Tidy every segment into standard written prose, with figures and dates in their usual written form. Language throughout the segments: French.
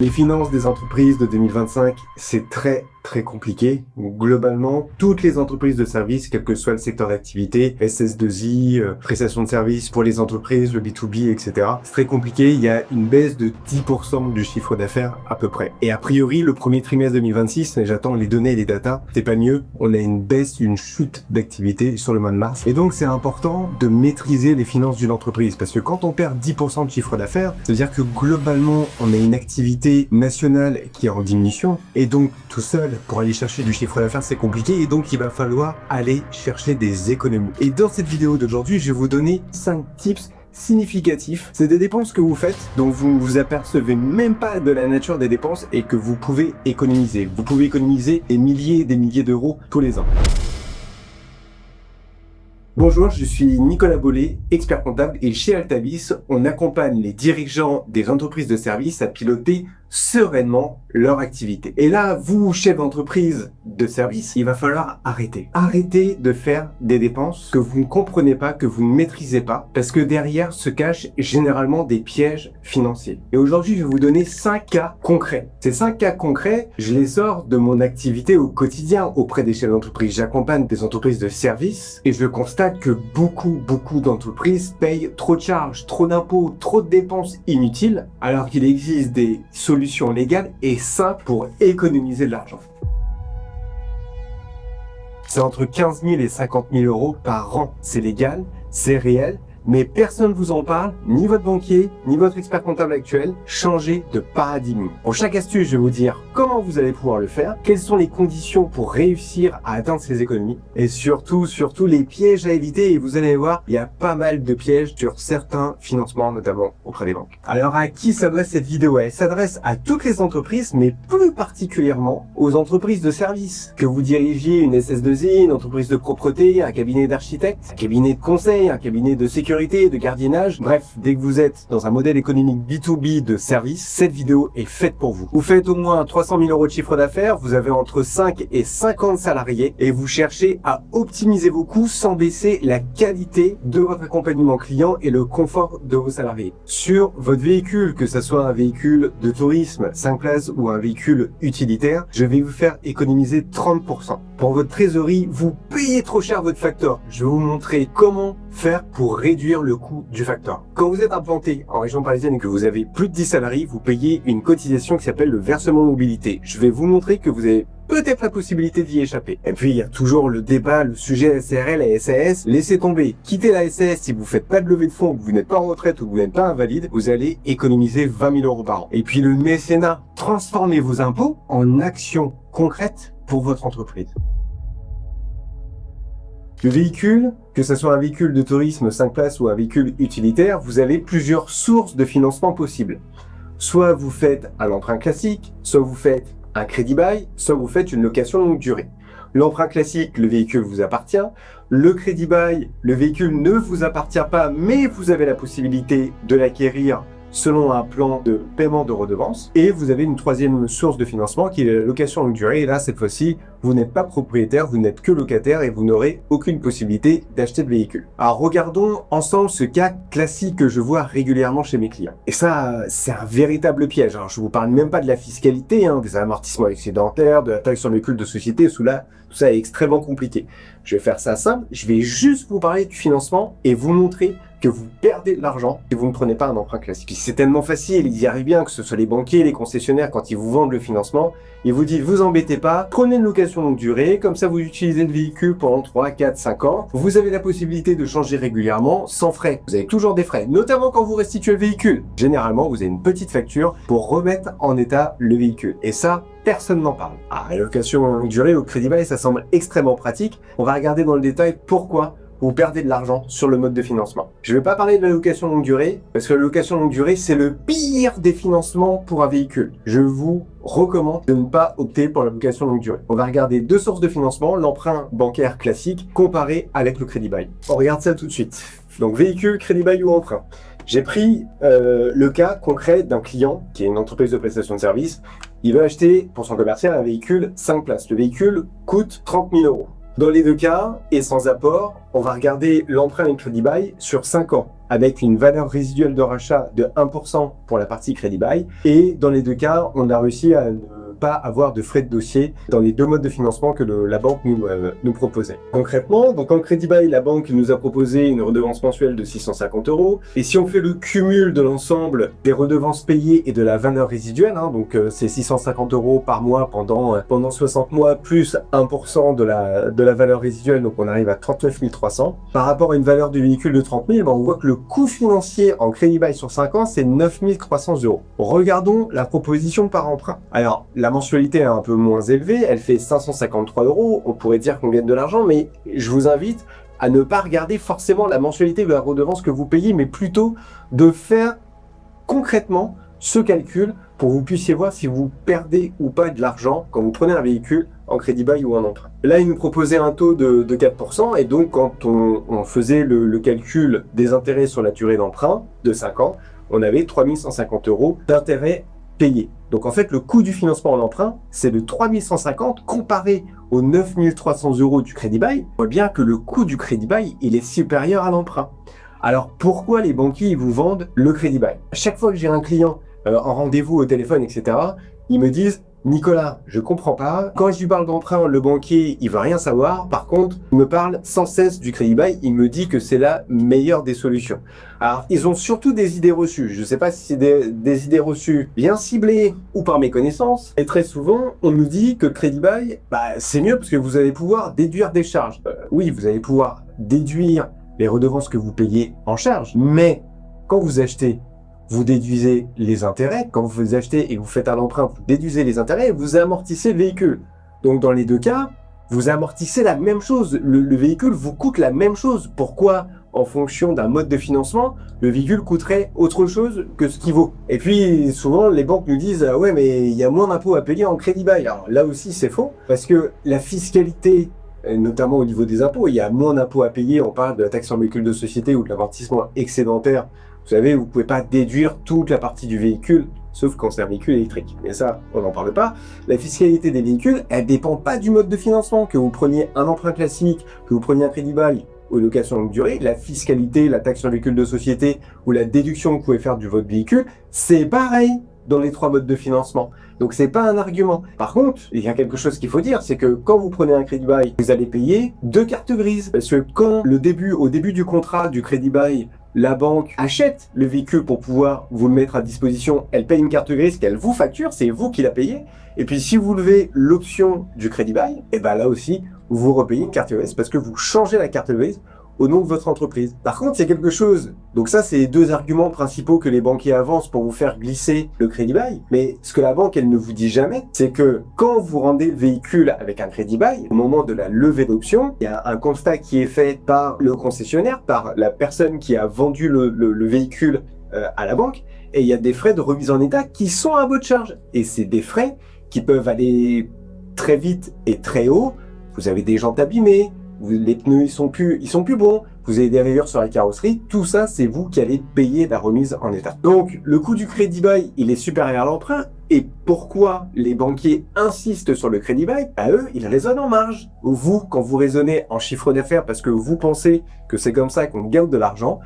Les finances des entreprises de 2025, c'est très compliqué. Globalement, toutes les entreprises de services, quel que soit le secteur d'activité, SS2I, prestation de services pour les entreprises, le B2B, etc. C'est très compliqué. Il y a une baisse de 10% du chiffre d'affaires à peu près. Et a priori, le premier trimestre 2026, et j'attends les données et les datas, c'est pas mieux. On a une baisse, une chute d'activité sur le mois de mars. Et donc, c'est important de maîtriser les finances d'une entreprise. Parce que quand on perd 10% de chiffre d'affaires, ça veut dire que globalement, on a une activité nationale qui est en diminution. Et donc, tout seul, pour aller chercher du chiffre d'affaires, c'est compliqué et donc il va falloir aller chercher des économies. Et dans cette vidéo d'aujourd'hui, je vais vous donner 5 tips significatifs. C'est des dépenses que vous faites, dont vous vous apercevez même pas de la nature des dépenses et que vous pouvez économiser. Vous pouvez économiser des milliers et des milliers d'euros tous les ans. Bonjour, je suis Nicolas Bollet, expert comptable et chez Altabis, on accompagne les dirigeants des entreprises de services à piloter sereinement leur activité. Et là, vous, chef d'entreprise de service, il va falloir arrêter. Arrêtez de faire des dépenses que vous ne comprenez pas, que vous ne maîtrisez pas, parce que derrière se cachent généralement des pièges financiers. Et aujourd'hui, je vais vous donner 5 cas concrets. Ces 5 cas concrets, je les sors de mon activité au quotidien auprès des chefs d'entreprise. J'accompagne des entreprises de services et je constate que beaucoup d'entreprises payent trop de charges, trop d'impôts, trop de dépenses inutiles, alors qu'il existe des solutions légales et simples pour économiser de l'argent. C'est entre 15 000 et 50 000 euros par an. C'est légal, c'est réel, mais personne ne vous en parle, ni votre banquier, ni votre expert comptable actuel. Changez de paradigme. Pour chaque astuce, je vais vous dire comment vous allez pouvoir le faire, quelles sont les conditions pour réussir à atteindre ces économies, et surtout les pièges à éviter. Et vous allez voir, il y a pas mal de pièges sur certains financements, notamment auprès des banques. Alors, à qui s'adresse cette vidéo? Elle s'adresse à toutes les entreprises, mais plus particulièrement aux entreprises de services. Que vous dirigiez une SS2I, une entreprise de propreté, un cabinet d'architecte, un cabinet de conseil, un cabinet de sécurité, de gardiennage, bref, dès que vous êtes dans un modèle économique B2B de service, cette vidéo est faite pour vous. Vous faites au moins 300 000 euros de chiffre d'affaires, vous avez entre 5 et 50 salariés et vous cherchez à optimiser vos coûts sans baisser la qualité de votre accompagnement client et le confort de vos salariés. Sur votre véhicule, que ce soit un véhicule de tourisme 5 places ou un véhicule utilitaire, je vais vous faire économiser 30%. Pour votre trésorerie, vous payez trop cher votre facteur. Je vais vous montrer comment faire pour réduire le coût du facteur. Quand vous êtes implanté en région parisienne et que vous avez plus de 10 salariés, vous payez une cotisation qui s'appelle le versement mobilité. Je vais vous montrer que vous avez peut-être la possibilité d'y échapper. Et puis, il y a toujours le débat, le sujet SRL et SAS. Laissez tomber. Quittez la SAS si vous faites pas de levée de fonds, que vous n'êtes pas en retraite ou que vous n'êtes pas invalide. Vous allez économiser 20 000 euros par an. Et puis, le mécénat. Transformez vos impôts en actions concrètes pour votre entreprise. Le véhicule, que ce soit un véhicule de tourisme 5 places ou un véhicule utilitaire, vous avez plusieurs sources de financement possibles. Soit vous faites un emprunt classique, soit vous faites un crédit bail, soit vous faites une location longue durée. L'emprunt classique, le véhicule vous appartient. Le crédit bail, le véhicule ne vous appartient pas, mais vous avez la possibilité de l'acquérir selon un plan de paiement de redevance. Et vous avez une troisième source de financement qui est la location longue durée. Et là, cette fois-ci, vous n'êtes pas propriétaire, vous n'êtes que locataire et vous n'aurez aucune possibilité d'acheter de véhicule. Alors, regardons ensemble ce cas classique que je vois régulièrement chez mes clients. Et ça, c'est un véritable piège. Alors, je vous parle même pas de la fiscalité, des amortissements excédentaires, de la taxe sur le véhicule de société. Tout ça est extrêmement compliqué. Je vais faire ça simple. Je vais juste vous parler du financement et vous montrer que vous perdez de l'argent si vous ne prenez pas un emprunt classique. C'est tellement facile, ils y arrivent bien, que ce soit les banquiers, les concessionnaires, quand ils vous vendent le financement, ils vous disent, vous embêtez pas, prenez une location longue durée, comme ça vous utilisez le véhicule pendant 3, 4, 5 ans, vous avez la possibilité de changer régulièrement, sans frais. Vous avez toujours des frais, notamment quand vous restituez le véhicule. Généralement, vous avez une petite facture pour remettre en état le véhicule. Et ça, personne n'en parle. La location longue durée au crédit bail, ça semble extrêmement pratique. On va regarder dans le détail pourquoi vous perdez de l'argent sur le mode de financement. Je ne vais pas parler de la location longue durée, parce que la location longue durée, c'est le pire des financements pour un véhicule. Je vous recommande de ne pas opter pour la location longue durée. On va regarder deux sources de financement, l'emprunt bancaire classique comparé avec le crédit bail. On regarde ça tout de suite. Donc véhicule, crédit bail ou emprunt. J'ai pris le cas concret d'un client qui est une entreprise de prestation de services. Il veut acheter pour son commercial un véhicule 5 places. Le véhicule coûte 30 000 euros. Dans les deux cas, et sans apport, on va regarder l'emprunt et le crédit bail sur 5 ans, avec une valeur résiduelle de rachat de 1% pour la partie crédit bail. Et dans les deux cas, on a réussi à ne pas avoir de frais de dossier dans les deux modes de financement que la banque nous proposait. Concrètement, donc en crédit bail, la banque nous a proposé une redevance mensuelle de 650 €. Et si on fait le cumul de l'ensemble des redevances payées et de la valeur résiduelle, donc c'est 650 € par mois pendant 60 mois, plus 1% de la valeur résiduelle, donc on arrive à 39 300. Par rapport à une valeur du véhicule de 30 000, on voit que le coût financier en crédit bail sur 5 ans, c'est 9 300 €. Regardons la proposition par emprunt. Alors, la mensualité est un peu moins élevée, elle fait 553 €. On pourrait dire qu'on gagne de l'argent, mais je vous invite à ne pas regarder forcément la mensualité de la redevance que vous payez, mais plutôt de faire concrètement ce calcul pour que vous puissiez voir si vous perdez ou pas de l'argent quand vous prenez un véhicule en crédit bail ou en emprunt. Là, il nous proposait un taux de 4%, et donc quand on faisait le calcul des intérêts sur la durée d'emprunt de 5 ans, on avait 3 150 € d'intérêts payés. Donc en fait, le coût du financement en emprunt, c'est de 3 150 comparé aux 9 300 € du crédit bail. On voit bien que le coût du crédit bail, il est supérieur à l'emprunt. Alors pourquoi les banquiers vous vendent le crédit bail? À chaque fois que j'ai un client en rendez-vous au téléphone, etc., ils me disent: Nicolas, je comprends pas. Quand je lui parle d'emprunt, le banquier, il veut rien savoir. Par contre, il me parle sans cesse du crédit bail. Il me dit que c'est la meilleure des solutions. Alors, ils ont surtout des idées reçues. Je sais pas si c'est des idées reçues bien ciblées ou par méconnaissance. Et très souvent, on nous dit que le crédit bail, c'est mieux parce que vous allez pouvoir déduire des charges. Oui, vous allez pouvoir déduire les redevances que vous payez en charge. Mais quand vous achetez, vous déduisez les intérêts. Quand vous achetez et que vous faites un emprunt, vous déduisez les intérêts et vous amortissez le véhicule. Donc dans les deux cas, vous amortissez la même chose. Le véhicule vous coûte la même chose. Pourquoi, en fonction d'un mode de financement, le véhicule coûterait autre chose que ce qu'il vaut? Et puis souvent, les banques nous disent: ah ouais, mais il y a moins d'impôts à payer en crédit bail. Alors là aussi, c'est faux, parce que la fiscalité, notamment au niveau des impôts, il y a moins d'impôts à payer. On parle de la taxe sur le véhicule de société ou de l'amortissement excédentaire. Vous savez, vous ne pouvez pas déduire toute la partie du véhicule, sauf quand c'est un véhicule électrique. Mais ça, on n'en parle pas. La fiscalité des véhicules, elle ne dépend pas du mode de financement. Que vous preniez un emprunt classique, que vous preniez un crédit bail ou location longue durée, la fiscalité, la taxe sur le véhicule de société ou la déduction que vous pouvez faire de votre véhicule, c'est pareil dans les trois modes de financement. Donc c'est pas un argument. Par contre, il y a quelque chose qu'il faut dire, c'est que quand vous prenez un crédit bail, vous allez payer 2 cartes grises. Parce que quand au début du contrat du crédit bail, la banque achète le véhicule pour pouvoir vous le mettre à disposition, elle paye une carte grise qu'elle vous facture, c'est vous qui la payez. Et puis si vous levez l'option du crédit bail, et là aussi, vous repayez une carte grise parce que vous changez la carte grise au nom de votre entreprise. Par contre, c'est quelque chose. Donc ça, c'est les deux arguments principaux que les banquiers avancent pour vous faire glisser le crédit bail. Mais ce que la banque, elle ne vous dit jamais, c'est que quand vous rendez le véhicule avec un crédit bail, au moment de la levée d'option, il y a un constat qui est fait par le concessionnaire, par la personne qui a vendu le véhicule à la banque, et il y a des frais de remise en état qui sont à votre charge. Et c'est des frais qui peuvent aller très vite et très haut. Vous avez des jantes abîmées, les pneus ils sont plus bons, vous avez des rayures sur la carrosserie, tout ça c'est vous qui allez payer la remise en état. Donc le coût du crédit bail il est supérieur à l'emprunt. Et pourquoi les banquiers insistent sur le crédit bail? Eux, ils raisonnent en marge. Vous, quand vous raisonnez en chiffre d'affaires parce que vous pensez que c'est comme ça qu'on gagne de l'argent,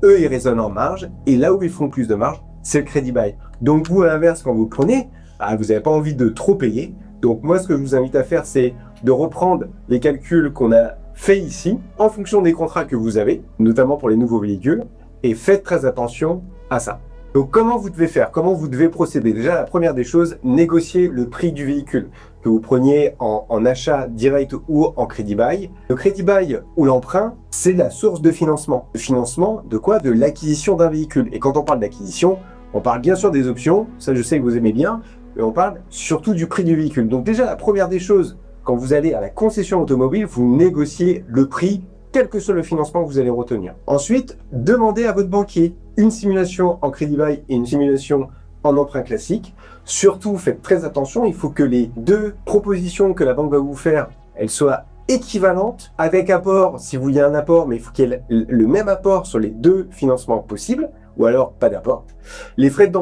eux ils raisonnent en marge, et là où ils font plus de marge, c'est le crédit bail. Donc vous, à l'inverse, quand vous le prenez, vous n'avez pas envie de trop payer. Donc moi, ce que je vous invite à faire, c'est de reprendre les calculs qu'on a fait ici, en fonction des contrats que vous avez, notamment pour les nouveaux véhicules, et faites très attention à ça. Donc comment vous devez faire? Comment vous devez procéder? Déjà, la première des choses, négocier le prix du véhicule, que vous preniez en achat direct ou en crédit bail. Le crédit bail ou l'emprunt, c'est la source de financement. Le financement de quoi? De l'acquisition d'un véhicule. Et quand on parle d'acquisition, on parle bien sûr des options, ça je sais que vous aimez bien, mais on parle surtout du prix du véhicule. Donc déjà, la première des choses, quand vous allez à la concession automobile, vous négociez le prix, quel que soit le financement que vous allez retenir. Ensuite, demandez à votre banquier une simulation en crédit bail et une simulation en emprunt classique. Surtout, faites très attention, il faut que les deux propositions que la banque va vous faire, elles soient équivalentes, avec apport, si vous y a un apport, mais il faut qu'il y ait le même apport sur les deux financements possibles. ou alors pas d'apport. Les frais de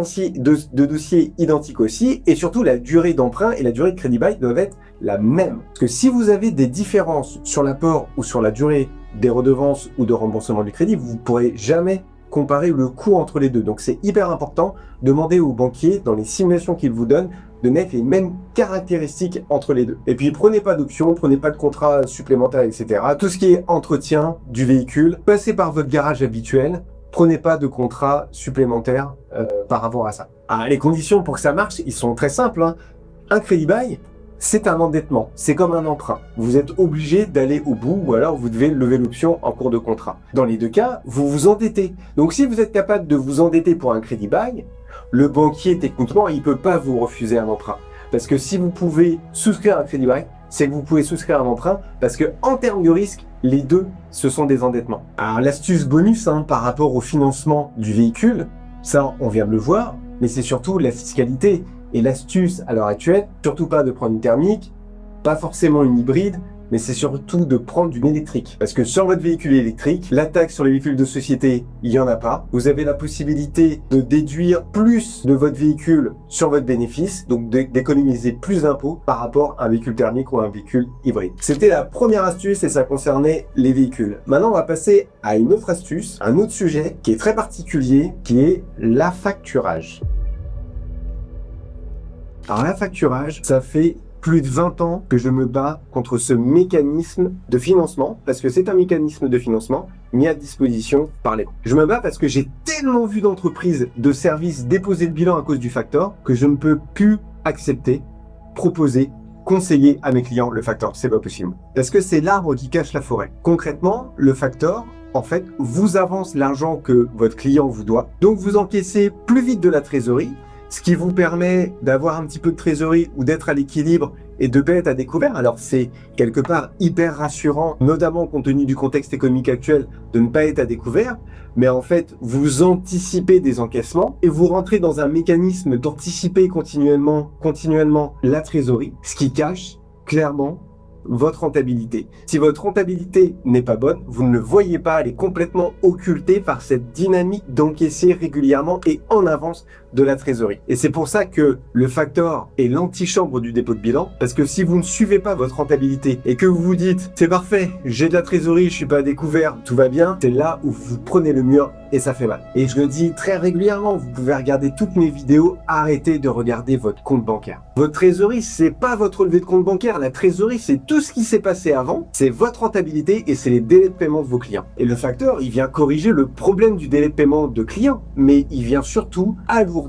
dossier identiques aussi, et surtout la durée d'emprunt et la durée de crédit bail doivent être la même. Parce que si vous avez des différences sur l'apport ou sur la durée des redevances ou de remboursement du crédit, vous ne pourrez jamais comparer le coût entre les deux. Donc c'est hyper important, demandez au banquier dans les simulations qu'il vous donne de mettre les mêmes caractéristiques entre les deux. Et puis prenez pas d'options, prenez pas de contrat supplémentaire, etc. Tout ce qui est entretien du véhicule, passez par votre garage habituel, prenez pas de contrat supplémentaire par rapport à ça. Ah, les conditions pour que ça marche, ils sont très simples, hein. Un crédit bail, c'est un endettement, c'est comme un emprunt. Vous êtes obligé d'aller au bout ou alors vous devez lever l'option en cours de contrat. Dans les deux cas, vous vous endettez. Donc si vous êtes capable de vous endetter pour un crédit bail, le banquier, techniquement, il peut pas vous refuser un emprunt. Parce que si vous pouvez souscrire un crédit bail, c'est que vous pouvez souscrire un emprunt parce que en termes de risque, les deux, ce sont des endettements. Alors l'astuce bonus par rapport au financement du véhicule, ça on vient de le voir, mais c'est surtout la fiscalité. Et l'astuce à l'heure actuelle, surtout pas de prendre une thermique, pas forcément une hybride, mais c'est surtout de prendre d'une électrique. Parce que sur votre véhicule électrique, la taxe sur les véhicules de société, il n'y en a pas. Vous avez la possibilité de déduire plus de votre véhicule sur votre bénéfice, donc d'économiser plus d'impôts par rapport à un véhicule thermique ou à un véhicule hybride. C'était la première astuce et ça concernait les véhicules. Maintenant, on va passer à une autre astuce, un autre sujet qui est très particulier, qui est l'affacturage. Alors l'affacturage, ça fait plus de 20 ans que je me bats contre ce mécanisme de financement, parce que c'est un mécanisme de financement mis à disposition par les banques. Je me bats parce que j'ai tellement vu d'entreprises de services déposer le bilan à cause du factor que je ne peux plus accepter, proposer, conseiller à mes clients le factor. C'est pas possible. Parce que c'est l'arbre qui cache la forêt. Concrètement, le factor, en fait, vous avance l'argent que votre client vous doit. Donc vous encaissez plus vite de la trésorerie, ce qui vous permet d'avoir un petit peu de trésorerie ou d'être à l'équilibre et de ne pas être à découvert. Alors c'est quelque part hyper rassurant, notamment compte tenu du contexte économique actuel, de ne pas être à découvert, mais en fait vous anticipez des encaissements et vous rentrez dans un mécanisme d'anticiper continuellement la trésorerie, ce qui cache clairement votre rentabilité. Si votre rentabilité n'est pas bonne, vous ne le voyez pas, elle est complètement occultée par cette dynamique d'encaisser régulièrement et en avance de la trésorerie. Et c'est pour ça que le factor est l'antichambre du dépôt de bilan, parce que si vous ne suivez pas votre rentabilité et que vous vous dites c'est parfait, j'ai de la trésorerie, je suis pas à découvert, tout va bien, c'est là où vous prenez le mur et ça fait mal. Et je le dis très régulièrement, vous pouvez regarder toutes mes vidéos, arrêtez de regarder votre compte bancaire. Votre trésorerie, c'est pas votre relevé de compte bancaire, la trésorerie, c'est tout ce qui s'est passé avant, c'est votre rentabilité et c'est les délais de paiement de vos clients. Et le facteur, il vient corriger le problème du délai de paiement de clients, mais il vient surtout alourdir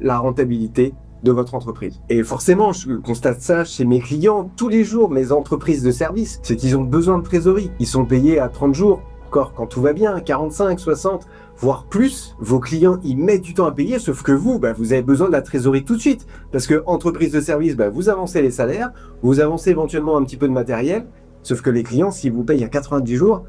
la rentabilité de votre entreprise. Et forcément, je constate ça chez mes clients tous les jours, mes entreprises de service, c'est qu'ils ont besoin de trésorerie. Ils sont payés à 30 jours, encore quand tout va bien, 45, 60, voire plus. Vos clients, ils mettent du temps à payer, sauf que vous, vous avez besoin de la trésorerie tout de suite. Parce que entreprise de service, vous avancez les salaires, vous avancez éventuellement un petit peu de matériel, sauf que les clients, s'ils vous payent à 90 jours,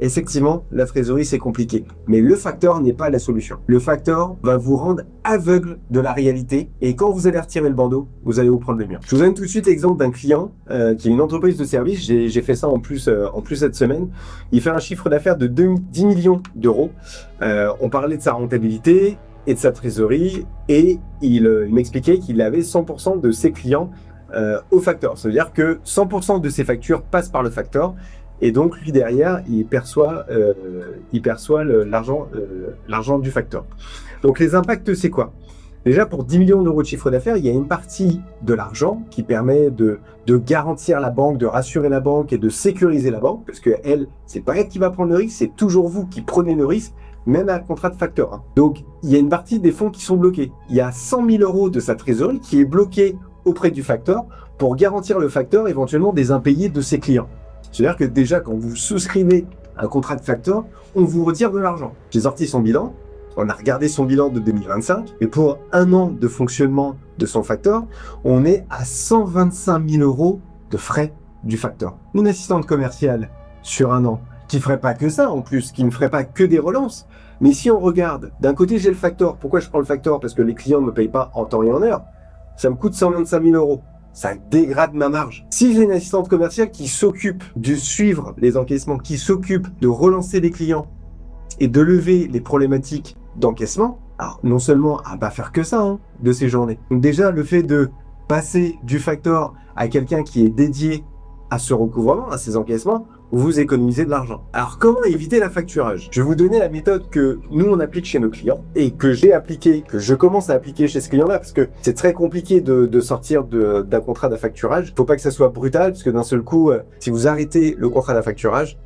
effectivement, la trésorerie, c'est compliqué. Mais le facteur n'est pas la solution. Le facteur va vous rendre aveugle de la réalité et quand vous allez retirer le bandeau, vous allez vous prendre le mur. Je vous donne tout de suite l'exemple d'un client qui est une entreprise de service. J'ai fait ça en plus cette semaine. Il fait un chiffre d'affaires de 10 millions d'euros. On parlait de sa rentabilité et de sa trésorerie et il m'expliquait qu'il avait 100% de ses clients au facteur. Ça veut dire que 100% de ses factures passent par le facteur. Et donc, lui, derrière, il perçoit l'argent du facteur. Donc, les impacts, c'est quoi? Déjà, pour 10 millions d'euros de chiffre d'affaires, il y a une partie de l'argent qui permet de garantir la banque, de rassurer la banque et de sécuriser la banque, parce que elle, c'est pas elle qui va prendre le risque, c'est toujours vous qui prenez le risque, même à un contrat de facteur. Donc, il y a une partie des fonds qui sont bloqués. Il y a 100 000 euros de sa trésorerie qui est bloquée auprès du facteur pour garantir le facteur éventuellement des impayés de ses clients. C'est-à-dire que déjà, quand vous souscrivez un contrat de facteur, on vous retire de l'argent. J'ai sorti son bilan, on a regardé son bilan de 2025, et pour un an de fonctionnement de son facteur, on est à 125 000 euros de frais du facteur. Une assistante commerciale sur un an, qui ne ferait pas que ça en plus, qui ne ferait pas que des relances. Mais si on regarde, d'un côté j'ai le facteur, pourquoi je prends le facteur? Parce que les clients ne me payent pas en temps et en heure. Ça me coûte 125 000 euros. Ça dégrade ma marge. Si j'ai une assistante commerciale qui s'occupe de suivre les encaissements, qui s'occupe de relancer les clients et de lever les problématiques d'encaissement, alors non seulement à pas faire que ça de ces journées. Donc déjà, le fait de passer du facteur à quelqu'un qui est dédié à ce recouvrement, à ces encaissements, vous économisez de l'argent. Alors comment éviter l'affacturage? Je vais vous donner la méthode que nous on applique chez nos clients et que j'ai appliqué, que je commence à appliquer chez ce client-là parce que c'est très compliqué de sortir d'un contrat d'affacturage. Faut pas que ça soit brutal parce que d'un seul coup, si vous arrêtez le contrat d'affacturage,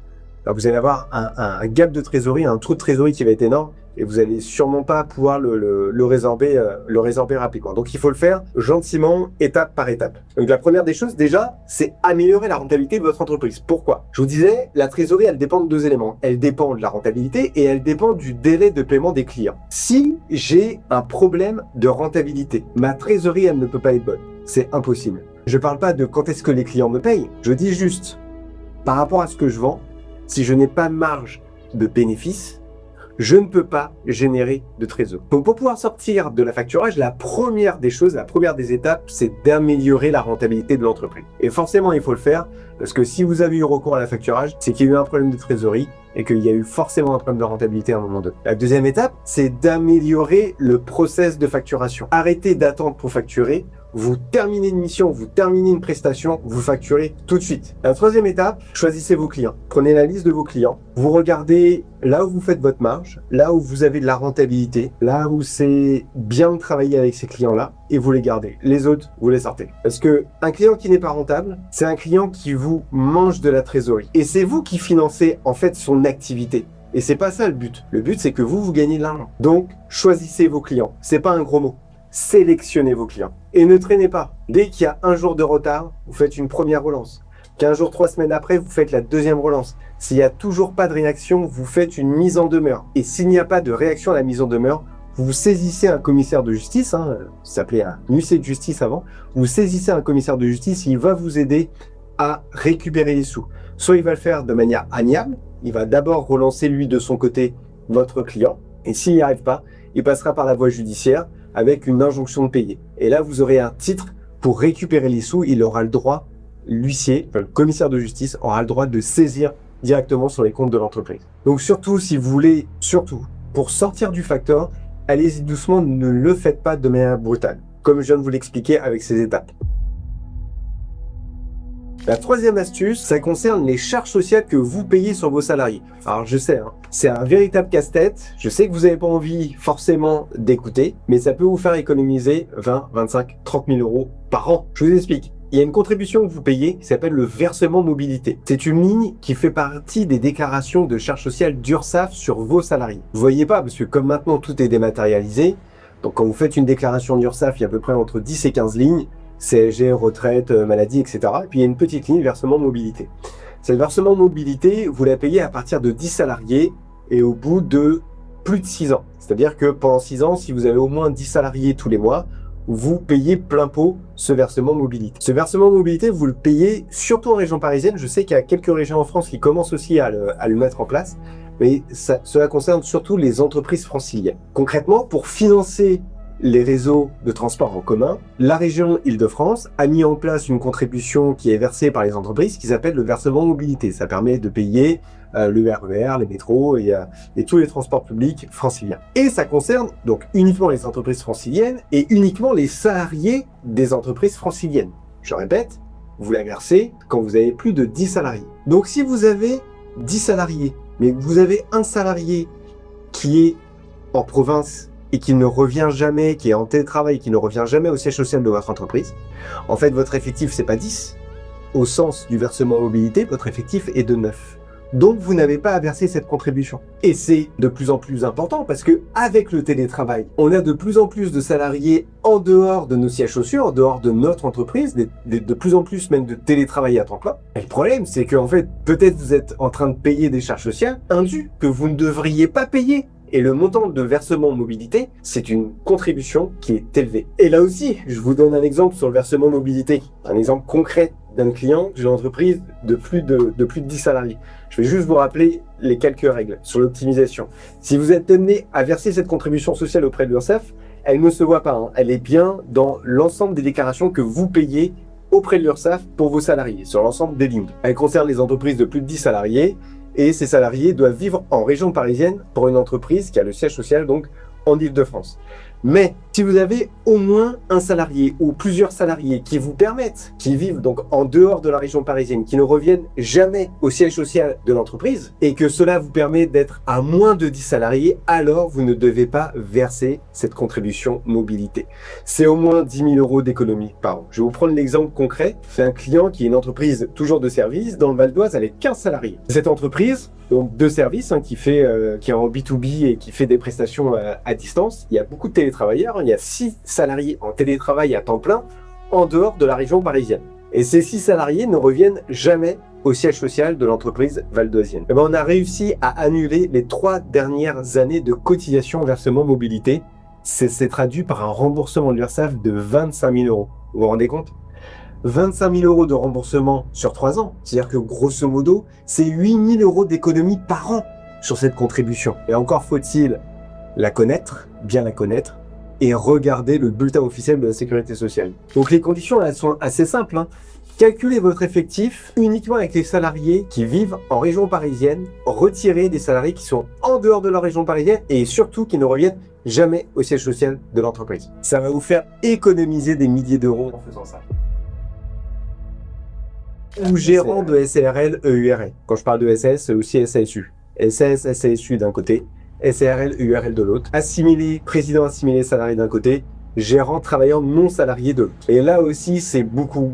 vous allez avoir un gap de trésorerie, un trou de trésorerie qui va être énorme et vous allez sûrement pas pouvoir le résorber rapidement. Donc il faut le faire gentiment, étape par étape. Donc la première des choses déjà, c'est améliorer la rentabilité de votre entreprise. Pourquoi? Je vous disais, la trésorerie, elle dépend de deux éléments. Elle dépend de la rentabilité et elle dépend du délai de paiement des clients. Si j'ai un problème de rentabilité, ma trésorerie, elle ne peut pas être bonne. C'est impossible. Je parle pas de quand est-ce que les clients me payent. Je dis juste, par rapport à ce que je vends, si je n'ai pas de marge de bénéfice, je ne peux pas générer de trésor. Donc pour pouvoir sortir de l'affacturage, la première des choses, la première des étapes, c'est d'améliorer la rentabilité de l'entreprise. Et forcément, il faut le faire, parce que si vous avez eu recours à l'affacturage, c'est qu'il y a eu un problème de trésorerie et qu'il y a eu forcément un problème de rentabilité à un moment donné. La deuxième étape, c'est d'améliorer le process de facturation. Arrêtez d'attendre pour facturer. Vous terminez une mission, vous terminez une prestation, vous facturez tout de suite. La troisième étape, choisissez vos clients. Prenez la liste de vos clients. Vous regardez là où vous faites votre marge, là où vous avez de la rentabilité, là où c'est bien de travailler avec ces clients-là, et vous les gardez. Les autres, vous les sortez. Parce que un client qui n'est pas rentable, c'est un client qui vous mange de la trésorerie. Et c'est vous qui financez en fait son activité. Et c'est pas ça le but. Le but, c'est que vous gagnez de l'argent. Donc, choisissez vos clients. C'est pas un gros mot. Sélectionnez vos clients. Et ne traînez pas. Dès qu'il y a un jour de retard, vous faites une première relance. 15 jours, 3 semaines après, vous faites la deuxième relance. S'il n'y a toujours pas de réaction, vous faites une mise en demeure. Et s'il n'y a pas de réaction à la mise en demeure, vous saisissez un commissaire de justice, ça s'appelait un huissier de justice avant, vous saisissez un commissaire de justice, il va vous aider à récupérer les sous. Soit il va le faire de manière amiable, il va d'abord relancer lui de son côté votre client, et s'il n'y arrive pas, il passera par la voie judiciaire avec une injonction de payer. Et là, vous aurez un titre pour récupérer les sous, il aura le droit, l'huissier, le commissaire de justice aura le droit de saisir directement sur les comptes de l'entreprise. Donc surtout, si vous voulez, pour sortir du facteur, allez-y doucement, ne le faites pas de manière brutale, comme je viens de vous l'expliquer avec ces étapes. La troisième astuce, ça concerne les charges sociales que vous payez sur vos salariés. Alors je sais, c'est un véritable casse-tête. Je sais que vous n'avez pas envie forcément d'écouter, mais ça peut vous faire économiser 20, 25, 30 000 euros par an. Je vous explique. Il y a une contribution que vous payez qui s'appelle le versement mobilité. C'est une ligne qui fait partie des déclarations de charges sociales d'URSSAF sur vos salariés. Vous voyez pas, parce que comme maintenant tout est dématérialisé, donc quand vous faites une déclaration d'URSSAF, il y a à peu près entre 10 et 15 lignes, CSG, retraite, maladie, etc. Et puis il y a une petite ligne versement mobilité. Cette versement mobilité, vous la payez à partir de 10 salariés et au bout de plus de 6 ans. C'est-à-dire que pendant 6 ans, si vous avez au moins 10 salariés tous les mois, vous payez plein pot ce versement mobilité. Ce versement mobilité, vous le payez surtout en région parisienne. Je sais qu'il y a quelques régions en France qui commencent aussi à le mettre en place, mais cela concerne surtout les entreprises franciliennes. Concrètement, pour financer les réseaux de transport en commun, la région Île-de-France a mis en place une contribution qui est versée par les entreprises qui s'appelle le versement mobilité. Ça permet de payer le RER, les métros et tous les transports publics franciliens. Et ça concerne donc uniquement les entreprises franciliennes et uniquement les salariés des entreprises franciliennes. Je répète, vous la versez quand vous avez plus de 10 salariés. Donc si vous avez 10 salariés, mais que vous avez un salarié qui est en province et qui ne revient jamais, qui est en télétravail, qui ne revient jamais au siège social de votre entreprise, en fait, votre effectif, c'est pas 10. Au sens du versement mobilité, votre effectif est de 9. Donc, vous n'avez pas à verser cette contribution. Et c'est de plus en plus important parce que avec le télétravail, on a de plus en plus de salariés en dehors de nos sièges sociaux, en dehors de notre entreprise, de plus en plus même de télétravail à temps plein. Et le problème, c'est qu'en fait, peut-être vous êtes en train de payer des charges sociales indues que vous ne devriez pas payer. Et le montant de versement mobilité, c'est une contribution qui est élevée. Et là aussi, je vous donne un exemple sur le versement mobilité. Un exemple concret d'un client d'une entreprise de plus de 10 salariés. Je vais juste vous rappeler les quelques règles sur l'optimisation. Si vous êtes amené à verser cette contribution sociale auprès de l'URSSAF, elle ne se voit pas. Elle est bien dans l'ensemble des déclarations que vous payez auprès de l'URSSAF pour vos salariés, sur l'ensemble des lignes. Elle concerne les entreprises de plus de 10 salariés. Et ces salariés doivent vivre en région parisienne pour une entreprise qui a le siège social donc en Île-de-France. Mais si vous avez au moins un salarié ou plusieurs salariés qui vous permettent, qui vivent donc en dehors de la région parisienne, qui ne reviennent jamais au siège social de l'entreprise, et que cela vous permet d'être à moins de 10 salariés, alors vous ne devez pas verser cette contribution mobilité. C'est au moins 10 000 euros d'économie par an. Je vais vous prendre l'exemple concret. C'est un client qui est une entreprise toujours de service dans le Val d'Oise avec 15 salariés. Cette entreprise, donc de service, qui est en B2B et qui fait des prestations à distance, il y a beaucoup de télétravailleurs, il y a 6 salariés en télétravail à temps plein en dehors de la région parisienne. Et ces 6 salariés ne reviennent jamais au siège social de l'entreprise valdoisienne. Et on a réussi à annuler les 3 dernières années de cotisation versement mobilité. C'est traduit par un remboursement de l'URSSAF de 25 000 euros. Vous vous rendez compte ? 25 000 euros de remboursement sur 3 ans. C'est-à-dire que grosso modo, c'est 8 000 euros d'économie par an sur cette contribution. Et encore faut-il la connaître, bien la connaître, et regarder le bulletin officiel de la sécurité sociale. Donc les conditions, elles sont assez simples. Calculez votre effectif uniquement avec les salariés qui vivent en région parisienne, retirez des salariés qui sont en dehors de la région parisienne et surtout qui ne reviennent jamais au siège social de l'entreprise. Ça va vous faire économiser des milliers d'euros en faisant ça. Ou gérant de SARL EURL. Quand je parle de SAS, c'est aussi SASU. SAS, SASU d'un côté, SARL EURL de l'autre. Assimilé, président assimilé salarié d'un côté, gérant travaillant non salarié de l'autre. Et là aussi, c'est beaucoup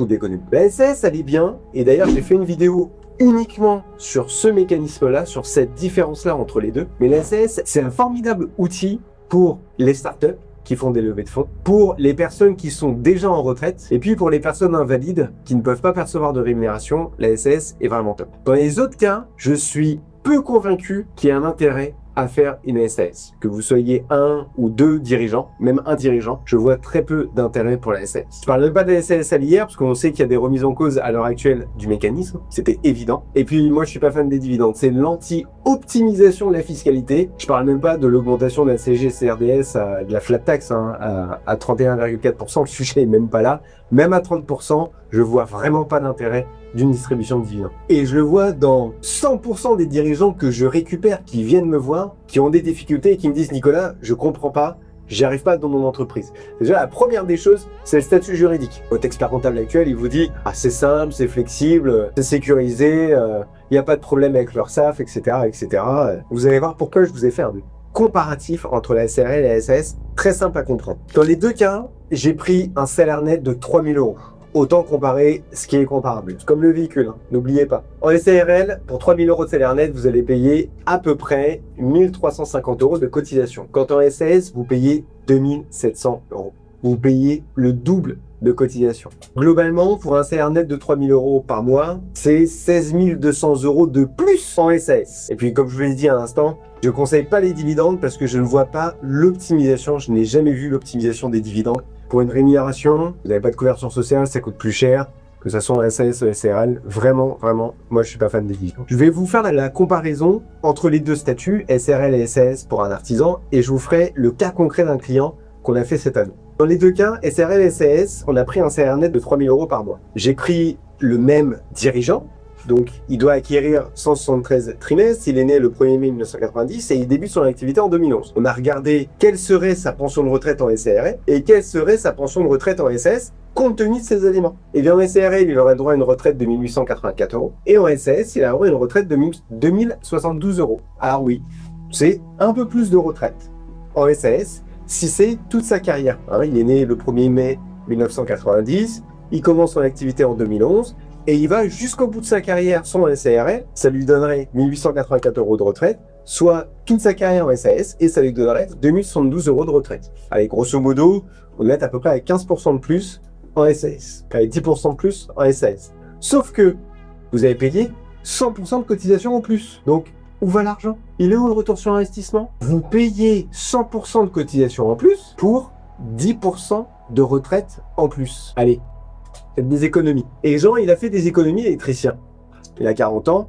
d'économies. La SAS, elle est bien. Et d'ailleurs, j'ai fait une vidéo uniquement sur ce mécanisme-là, sur cette différence-là entre les deux. Mais la SAS, c'est un formidable outil pour les startups qui font des levées de fonds, pour les personnes qui sont déjà en retraite, et puis pour les personnes invalides qui ne peuvent pas percevoir de rémunération, la SAS est vraiment top. Dans les autres cas, je suis peu convaincu qu'il y ait un intérêt à faire une SAS. Que vous soyez 1 ou 2 dirigeants, même un dirigeant, je vois très peu d'intérêt pour la SAS. Je parle même pas de la SAS à l'hier, parce qu'on sait qu'il y a des remises en cause à l'heure actuelle du mécanisme, c'était évident. Et puis moi je suis pas fan des dividendes, c'est l'anti-optimisation de la fiscalité. Je parle même pas de l'augmentation de la CSG-CRDS, de la flat tax à 31,4%, le sujet est même pas là. Même à 30%, je vois vraiment pas d'intérêt d'une distribution de dividendes. Et je le vois dans 100% des dirigeants que je récupère, qui viennent me voir, qui ont des difficultés et qui me disent « Nicolas, je comprends pas, j'y arrive pas dans mon entreprise ». Déjà, la première des choses, c'est le statut juridique. Votre expert comptable actuel, il vous dit « Ah, c'est simple, c'est flexible, c'est sécurisé, il n'y a pas de problème avec l'URSSAF, etc. etc. » Vous allez voir pourquoi je vous ai fait un comparatif entre la SARL et la SAS, très simple à comprendre. Dans les deux cas, j'ai pris un salaire net de 3 000 euros. Autant comparer ce qui est comparable. C'est comme le véhicule, n'oubliez pas. En SARL, pour 3 000 euros de salaire net, vous allez payer à peu près 1 350 euros de cotisation. Quand en SAS, vous payez 2 700 euros. Vous payez le double de cotisation. Globalement, pour un salaire net de 3 000 euros par mois, c'est 16 200 euros de plus en SAS. Et puis, comme je vous l'ai dit à l'instant, je ne conseille pas les dividendes parce que je ne vois pas l'optimisation. Je n'ai jamais vu l'optimisation des dividendes. Pour une rémunération, vous n'avez pas de couverture sociale, ça coûte plus cher, que ça soit en SAS ou SARL. Vraiment, moi je suis pas fan des dividendes. Je vais vous faire la comparaison entre les deux statuts, SARL et SAS pour un artisan, et je vous ferai le cas concret d'un client qu'on a fait cette année. Dans les deux cas, SARL et SAS, on a pris un salaire net de 3 000 euros par mois. J'ai pris le même dirigeant, donc il doit acquérir 173 trimestres, il est né le 1er mai 1990 et il débute son activité en 2011. On a regardé quelle serait sa pension de retraite en SARL et quelle serait sa pension de retraite en SAS compte tenu de ses éléments. Et bien en SARL, il aurait droit à une retraite de 1 884 euros et en SAS, il aurait droit à une retraite de 2 072 euros. Alors oui, c'est un peu plus de retraite en SAS si c'est toute sa carrière. Il est né le 1er mai 1990, il commence son activité en 2011, et il va jusqu'au bout de sa carrière sans SARL, ça lui donnerait 1 884 euros de retraite, soit toute sa carrière en SAS, et ça lui donnerait 2 072 euros de retraite. Allez, grosso modo, on est à peu près à 15% de plus en SAS, avec 10% de plus en SAS. Sauf que vous avez payé 100% de cotisation en plus. Donc, où va l'argent? Il est où le retour sur investissement? Vous payez 100% de cotisation en plus pour 10% de retraite en plus. Allez, faites des économies. Et Jean, il a fait des économies électricien. Il a 40 ans,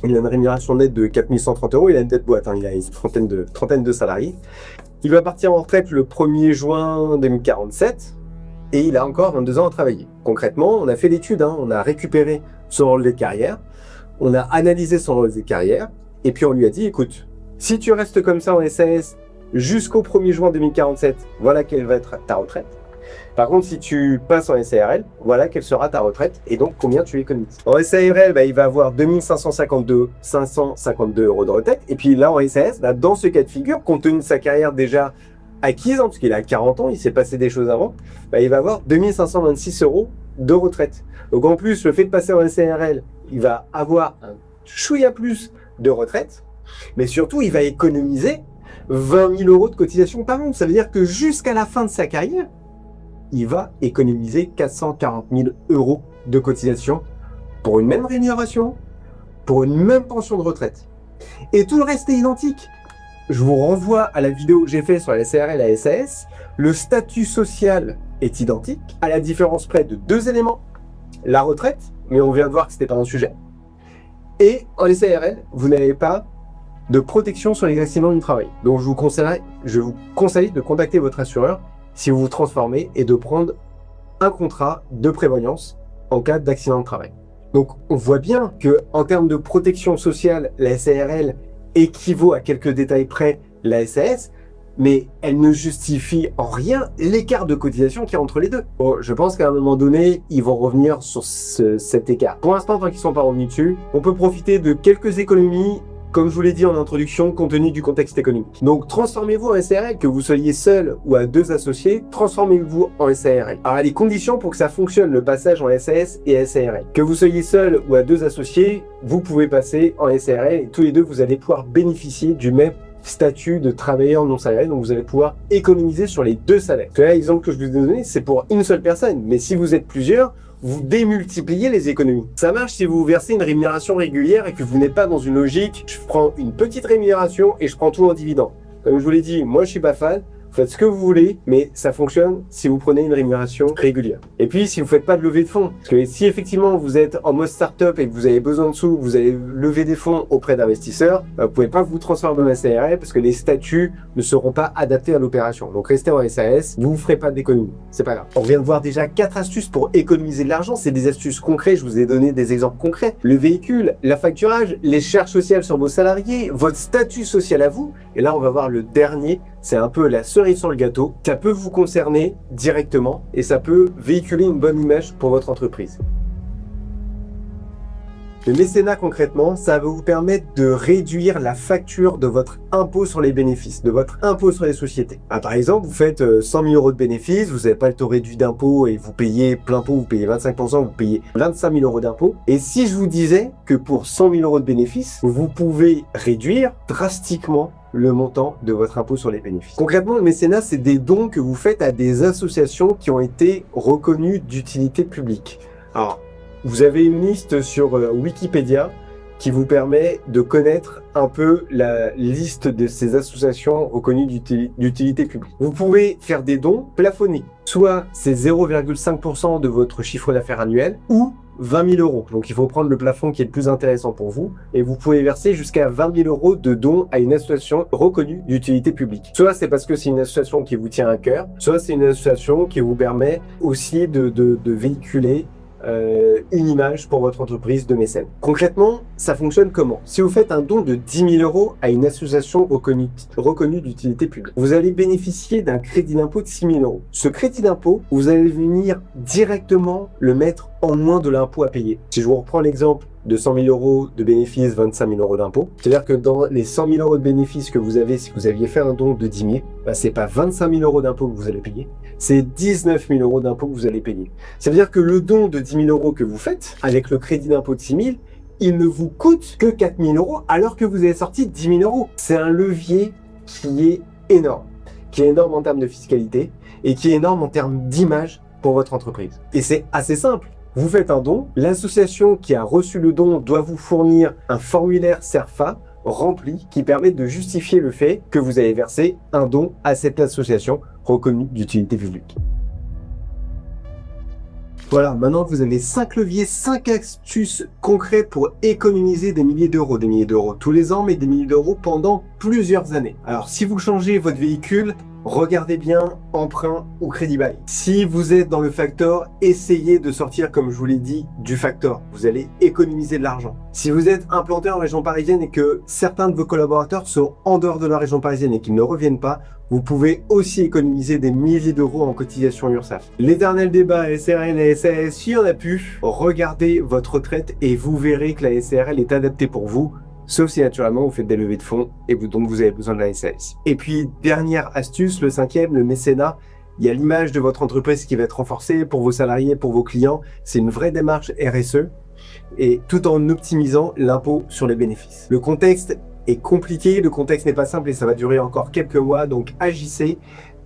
il a une rémunération nette de 4 130 euros, il a une tête boîte, il a une trentaine de salariés. Il va partir en retraite le 1er juin 2047 et il a encore 22 ans à travailler. Concrètement, on a fait l'étude, on a récupéré son relevé de carrière, on a analysé son relevé de carrière et puis on lui a dit, écoute, si tu restes comme ça en SAS jusqu'au 1er juin 2047, voilà quelle va être ta retraite. Par contre, si tu passes en SARL, voilà quelle sera ta retraite et donc combien tu économises. En SARL, il va avoir 552 € de retraite. Et puis là, en SAS, dans ce cas de figure, compte tenu de sa carrière déjà acquise, parce qu'il a 40 ans, il s'est passé des choses avant, il va avoir 526 € de retraite. Donc en plus, le fait de passer en SARL, il va avoir un chouïa plus de retraite, mais surtout, il va économiser 20 000 € de cotisation par an. Ça veut dire que jusqu'à la fin de sa carrière, il va économiser 440 000 € de cotisation pour une même rémunération, pour une même pension de retraite. Et tout le reste est identique. Je vous renvoie à la vidéo que j'ai faite sur la SARL et la SAS. Le statut social est identique, à la différence près de 2 éléments. La retraite, mais on vient de voir que ce n'était pas un sujet. Et en SARL, vous n'avez pas de protection sur les accidents du travail. Donc je vous conseille de contacter votre assureur si vous vous transformez et de prendre un contrat de prévoyance en cas d'accident de travail. Donc on voit bien que en termes de protection sociale, la SARL équivaut à quelques détails près la SAS, mais elle ne justifie en rien l'écart de cotisation qu'il y a entre les deux. Bon, je pense qu'à un moment donné, ils vont revenir sur cet écart. Pour l'instant, tant qu'ils ne sont pas revenus dessus, on peut profiter de quelques économies, comme je vous l'ai dit en introduction, compte tenu du contexte économique. Donc, transformez-vous en SARL, que vous soyez seul ou à 2 associés, transformez-vous en SARL. Alors, les conditions pour que ça fonctionne, le passage en SAS et SARL. Que vous soyez seul ou à 2 associés, vous pouvez passer en SARL et tous les deux, vous allez pouvoir bénéficier du même statut de travailleur non salarié, donc vous allez pouvoir économiser sur les 2 salaires. L'exemple que je vous ai donné, c'est pour une seule personne, mais si vous êtes plusieurs, vous démultipliez les économies. Ça marche si vous versez une rémunération régulière et que vous n'êtes pas dans une logique, je prends une petite rémunération et je prends tout en dividende. Comme je vous l'ai dit, moi je suis pas fan. Faites ce que vous voulez, mais ça fonctionne si vous prenez une rémunération régulière. Et puis, si vous ne faites pas de levée de fonds, parce que si effectivement vous êtes en mode start-up et que vous avez besoin de sous, vous allez lever des fonds auprès d'investisseurs, vous ne pouvez pas vous transformer en SARL parce que les statuts ne seront pas adaptés à l'opération. Donc, restez en SAS, vous ne ferez pas d'économie. C'est pas grave. On vient de voir déjà 4 astuces pour économiser de l'argent. C'est des astuces concrètes. Je vous ai donné des exemples concrets. Le véhicule, l'affacturage, les charges sociales sur vos salariés, votre statut social à vous. Et là, on va voir le dernier. C'est un peu la cerise sur le gâteau. Ça peut vous concerner directement et ça peut véhiculer une bonne image pour votre entreprise. Le mécénat, concrètement, ça va vous permettre de réduire la facture de votre impôt sur les bénéfices, de votre impôt sur les sociétés. Par exemple, vous faites 100 000 € de bénéfices, vous n'avez pas le taux réduit d'impôt et vous payez plein pot, vous payez 25%, vous payez 25 000 € d'impôt. Et si je vous disais que pour 100 000 € de bénéfices, vous pouvez réduire drastiquement le montant de votre impôt sur les bénéfices. Concrètement, le mécénat, c'est des dons que vous faites à des associations qui ont été reconnues d'utilité publique. Alors, vous avez une liste sur Wikipédia qui vous permet de connaître un peu la liste de ces associations reconnues d'utilité publique. Vous pouvez faire des dons plafonnés. Soit c'est 0,5% de votre chiffre d'affaires annuel ou 20 000 €. Donc il faut prendre le plafond qui est le plus intéressant pour vous et vous pouvez verser jusqu'à 20 000 € de dons à une association reconnue d'utilité publique. Soit c'est parce que c'est une association qui vous tient à cœur, soit c'est une association qui vous permet aussi de véhiculer une image pour votre entreprise de mécène. Concrètement, ça fonctionne comment? Si vous faites un don de 10 000 € à une association reconnue d'utilité publique, vous allez bénéficier d'un crédit d'impôt de 6 000 €. Ce crédit d'impôt, vous allez venir directement le mettre en moins de l'impôt à payer. Si je vous reprends l'exemple de 100 000 € de bénéfices, 25 000 € d'impôt, c'est-à-dire que dans les 100 000 € de bénéfices que vous avez, si vous aviez fait un don de 10 000, c'est pas 25 000 € d'impôt que vous allez payer, c'est 19 000 € d'impôt que vous allez payer. Ça veut dire que le don de 10 000 € que vous faites, avec le crédit d'impôt de 6 000, il ne vous coûte que 4 000 € alors que vous avez sorti 10 000 €. C'est un levier qui est énorme en termes de fiscalité et qui est énorme en termes d'image pour votre entreprise. Et c'est assez simple. Vous faites un don, l'association qui a reçu le don doit vous fournir un formulaire CERFA rempli qui permet de justifier le fait que vous avez versé un don à cette association reconnue d'utilité publique. Voilà, maintenant vous avez 5 leviers, 5 astuces concrètes pour économiser des milliers d'euros tous les ans, mais des milliers d'euros pendant plusieurs années. Alors si vous changez votre véhicule, regardez bien emprunt ou crédit bail. Si vous êtes dans le factor, essayez de sortir, comme je vous l'ai dit, du factor. Vous allez économiser de l'argent. Si vous êtes implanté en région parisienne et que certains de vos collaborateurs sont en dehors de la région parisienne et qu'ils ne reviennent pas, vous pouvez aussi économiser des milliers d'euros en cotisation URSSAF. L'éternel débat SRL et SAS, s'il y en a plus, regardez votre retraite et vous verrez que la SRL est adaptée pour vous. Sauf si naturellement vous faites des levées de fonds et donc vous avez besoin de la SAS. Et puis dernière astuce, le cinquième, le mécénat. Il y a l'image de votre entreprise qui va être renforcée pour vos salariés, pour vos clients. C'est une vraie démarche RSE et tout en optimisant l'impôt sur les bénéfices. Le contexte est compliqué, le contexte n'est pas simple et ça va durer encore quelques mois. Donc agissez,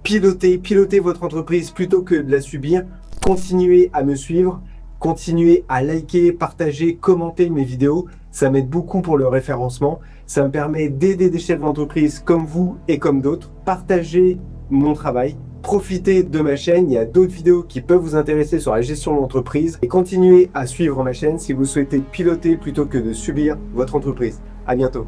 pilotez votre entreprise plutôt que de la subir. Continuez à me suivre. Continuez à liker, partager, commenter mes vidéos. Ça m'aide beaucoup pour le référencement. Ça me permet d'aider des chefs d'entreprise comme vous et comme d'autres. Partagez mon travail. Profitez de ma chaîne. Il y a d'autres vidéos qui peuvent vous intéresser sur la gestion de l'entreprise. Et continuez à suivre ma chaîne si vous souhaitez piloter plutôt que de subir votre entreprise. À bientôt.